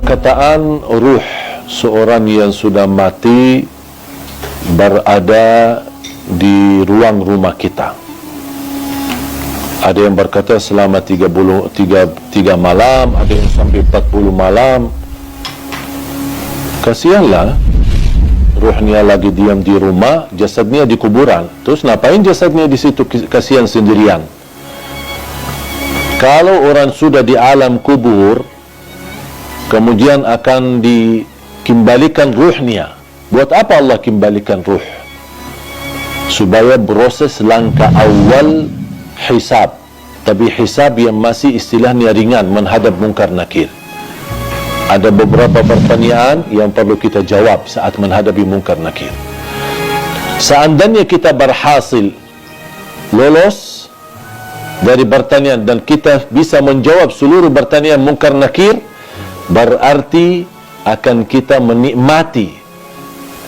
perkataan ruh seorang yang sudah mati berada di ruang rumah kita. Ada yang berkata selama 3 malam, ada yang sampai 40 malam. Kasihanlah, ruhnya lagi diam di rumah, jasadnya di kuburan. Terus ngapain jasadnya di situ kasihan sendirian? Kalau orang sudah di alam kubur, kemudian akan dikembalikan ruhnya. Buat apa Allah kembalikan ruh? Supaya proses langkah awal hisab. Tapi hisab yang masih istilahnya ringan, menghadap mungkar nakir. Ada beberapa pertanyaan yang perlu kita jawab saat menghadapi mungkar nakir. Seandainya kita berhasil lolos dari pertanyaan dan kita bisa menjawab seluruh pertanyaan mungkar nakir, berarti akan kita menikmati.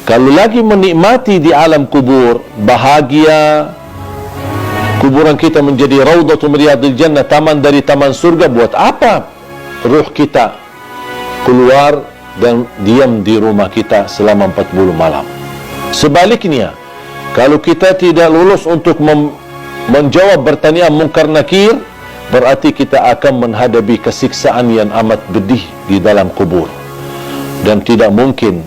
Kalau lagi menikmati di alam kubur, bahagia, kuburan kita menjadi raudhatul riyadil jannah, taman dari taman surga. Buat apa ruh kita keluar dan diam di rumah kita selama 40 malam? Sebaliknya, kalau kita tidak lulus untuk menjawab pertanyaan mungkar nakir, berarti kita akan menghadapi kesiksaan yang amat pedih di dalam kubur. Dan tidak mungkin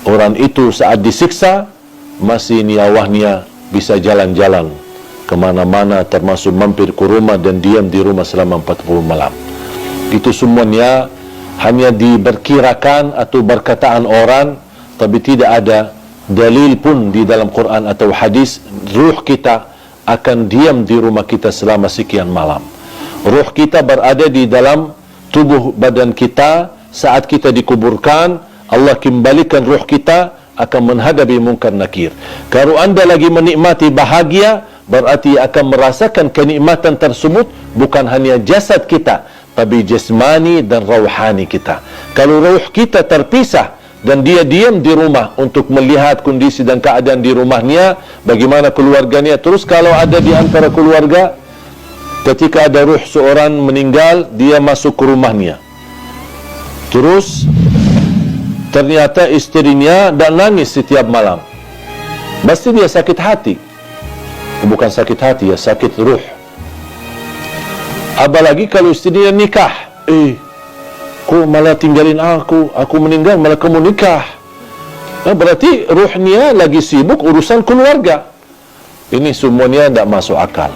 orang itu saat disiksa masih nyawanya bisa jalan-jalan kemana-mana, termasuk mampir ke rumah dan diam di rumah selama 40 malam. Itu semuanya hanya diperkirakan atau berkataan orang, tapi tidak ada dalil pun di dalam Quran atau hadis ruh kita akan diam di rumah kita selama sekian malam. Ruh kita berada di dalam tubuh badan kita saat kita dikuburkan. Allah kembalikan ruh kita akan menghadapi mungkar nakir. Kalau anda lagi menikmati bahagia, berarti akan merasakan kenikmatan tersebut bukan hanya jasad kita, tapi jasmani dan rauhani kita. Kalau ruh kita terpisah dan dia diam di rumah untuk melihat kondisi dan keadaan di rumahnya, bagaimana keluarganya. Terus kalau ada di antara keluarga, ketika ada ruh seorang meninggal, dia masuk ke rumahnya, terus ternyata istrinya dan nangis setiap malam, pasti dia sakit hati. Bukan sakit hati, ya sakit ruh. Apalagi kalau istrinya nikah, kok malah tinggalin aku meninggal malah kamu nikah. Berarti ruhnya lagi sibuk urusan keluarga. Ini semuanya tidak masuk akal.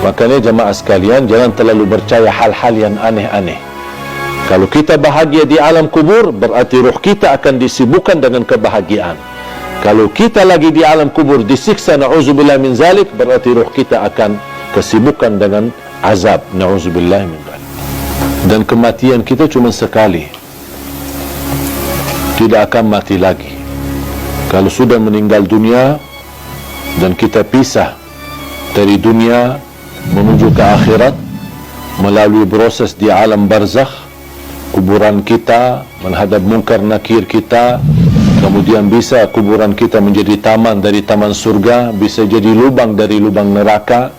Makanya jemaah sekalian, jangan terlalu percaya hal-hal yang aneh-aneh. Kalau kita bahagia di alam kubur, berarti ruh kita akan disibukkan dengan kebahagiaan. Kalau kita lagi di alam kubur disiksa, na'udzubillah min zalik, berarti ruh kita akan kesibukkan dengan azab, na'udzubillah min zalik. Dan kematian kita cuma sekali, tidak akan mati lagi. Kalau sudah meninggal dunia dan kita pisah dari dunia menuju ke akhirat melalui proses di alam barzakh, kuburan kita menghadap mungkar nakir kita, kemudian bisa kuburan kita menjadi taman dari taman surga, bisa jadi lubang dari lubang neraka.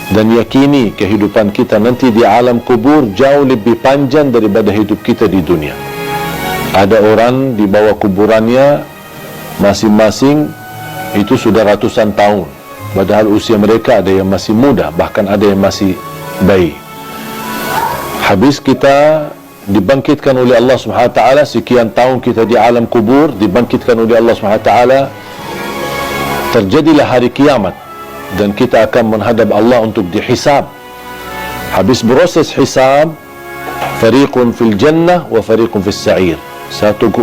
Dan yakini kehidupan kita nanti di alam kubur jauh lebih panjang daripada hidup kita di dunia. Ada orang di bawah kuburannya masing-masing itu sudah ratusan tahun, padahal usia mereka ada yang masih muda, bahkan ada yang masih bayi. Habis kita dibangkitkan oleh Allah Subhanahu wa taala, sekian tahun kita di alam kubur, dibangkitkan oleh Allah Subhanahu wa taala, terjadilah hari kiamat dan kita akan menghadap Allah untuk dihisab. Habis proses hisab, fariqun fil jannah wa fariqun fis sa'ir. Satu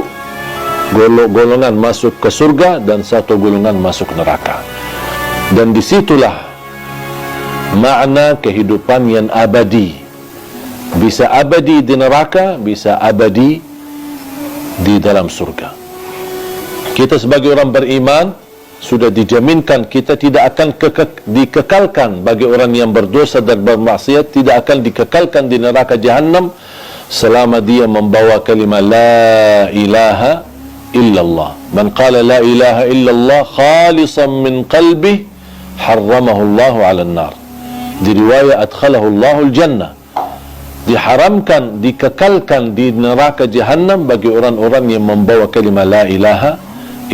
golongan masuk ke surga dan satu golongan masuk neraka. Dan disitulah makna kehidupan yang abadi. Bisa abadi di neraka, bisa abadi di dalam surga. Kita sebagai orang beriman sudah dijaminkan kita tidak akan dikekalkan. Bagi orang yang berdosa dan bermaksiat, tidak akan dikekalkan di neraka Jahannam selama dia membawa kalimat la ilaha illallah. Man qala la ilaha illallah khalisan min qalbih harramahu Allahu 'ala an-nar. Di riwayat adkhalahu Allahu al-jannah. diharamkan, dikekalkan di neraka Jahannam bagi orang-orang yang membawa kalimah la ilaha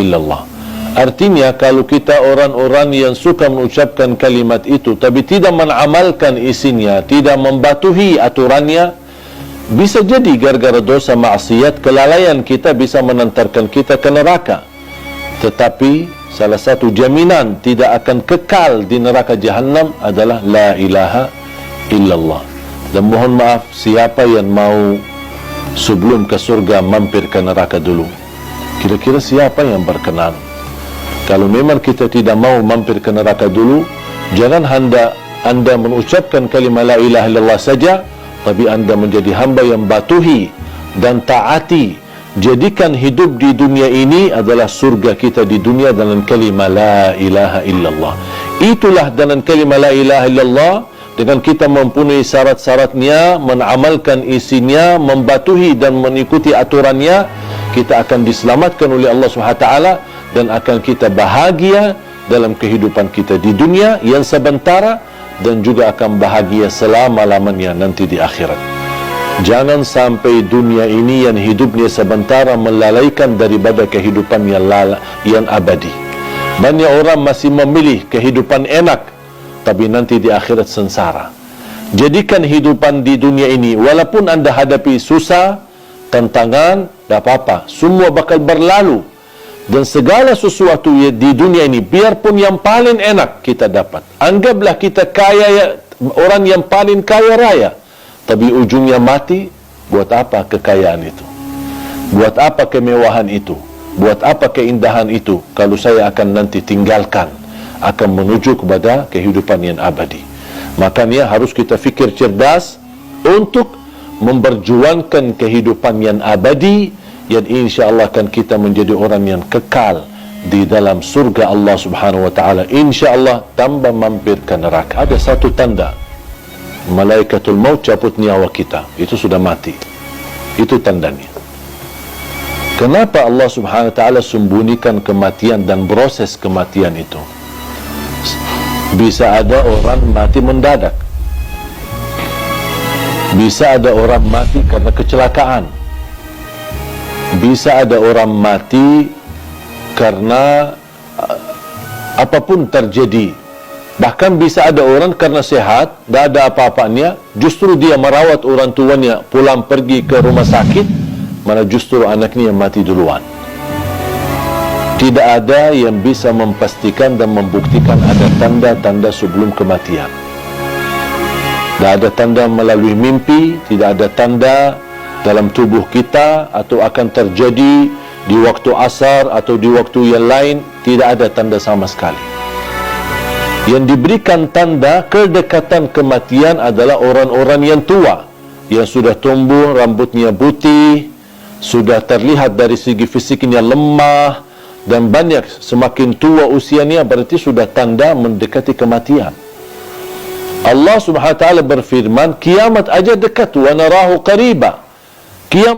illallah. Artinya kalau kita orang-orang yang suka mengucapkan kalimat itu tapi tidak mengamalkan isinya, tidak membatuhi aturannya, bisa jadi gara-gara dosa maksiat, kelalaian kita bisa menantarkan kita ke neraka. Tetapi salah satu jaminan tidak akan kekal di neraka Jahannam adalah la ilaha illallah. Dan mohon maaf, siapa yang mau sebelum ke surga mampir ke neraka dulu? Kira-kira siapa yang berkenan? Kalau memang kita tidak mau mampir ke neraka dulu, jangan anda mengucapkan kalimah la ilaha illallah saja, tapi anda menjadi hamba yang batuhi dan taati. Jadikan hidup di dunia ini adalah surga kita di dunia dengan kalimah la ilaha illallah. Itulah dengan kalimah la ilaha illallah, dengan kita mempunyai syarat-syaratnya, mengamalkan isinya, membatuhi dan mengikuti aturannya, kita akan diselamatkan oleh Allah SWT dan akan kita bahagia dalam kehidupan kita di dunia yang sementara dan juga akan bahagia selama-lamanya nanti di akhirat. Jangan sampai dunia ini yang hidupnya sementara melalaikan daripada kehidupan yang abadi. Banyak orang masih memilih kehidupan enak tapi nanti di akhirat sengsara. Jadikan hidupan di dunia ini, walaupun anda hadapi susah, tantangan, tak apa-apa, semua bakal berlalu. Dan segala sesuatu di dunia ini, biarpun yang paling enak kita dapat, anggaplah kita kaya, orang yang paling kaya raya, tapi ujungnya mati, buat apa kekayaan itu? Buat apa kemewahan itu? Buat apa keindahan itu kalau saya akan nanti tinggalkan, akan menuju kepada kehidupan yang abadi? Makanya harus kita fikir cerdas untuk memperjuangkan kehidupan yang abadi, yang insya-Allah akan kita menjadi orang yang kekal di dalam surga Allah Subhanahu wa taala, insya-Allah tanpa mampir ke neraka. Ada satu tanda malaikatul maut cabut nyawa kita, itu sudah mati. Itu tandanya. Kenapa Allah Subhanahu wa taala sembunyikan kematian dan proses kematian itu? Bisa ada orang mati mendadak, bisa ada orang mati karena kecelakaan, bisa ada orang mati karena apapun terjadi. Bahkan bisa ada orang karena sehat, tak ada apa-apanya, justru dia merawat orang tuanya, pulang pergi ke rumah sakit, mana justru anaknya yang mati duluan. Tidak ada yang bisa memastikan dan membuktikan ada tanda-tanda sebelum kematian. Tidak ada tanda melalui mimpi, tidak ada tanda dalam tubuh kita atau akan terjadi di waktu asar atau di waktu yang lain, tidak ada tanda sama sekali. Yang diberikan tanda kedekatan kematian adalah orang-orang yang tua, yang sudah tumbuh, rambutnya putih, sudah terlihat dari segi fisiknya lemah, dan banyak semakin tua usianya berarti sudah tanda mendekati kematian. Allah Subhanahu wa taala berfirman, kiamat aja dekat, wa narahu qariba. Kiamat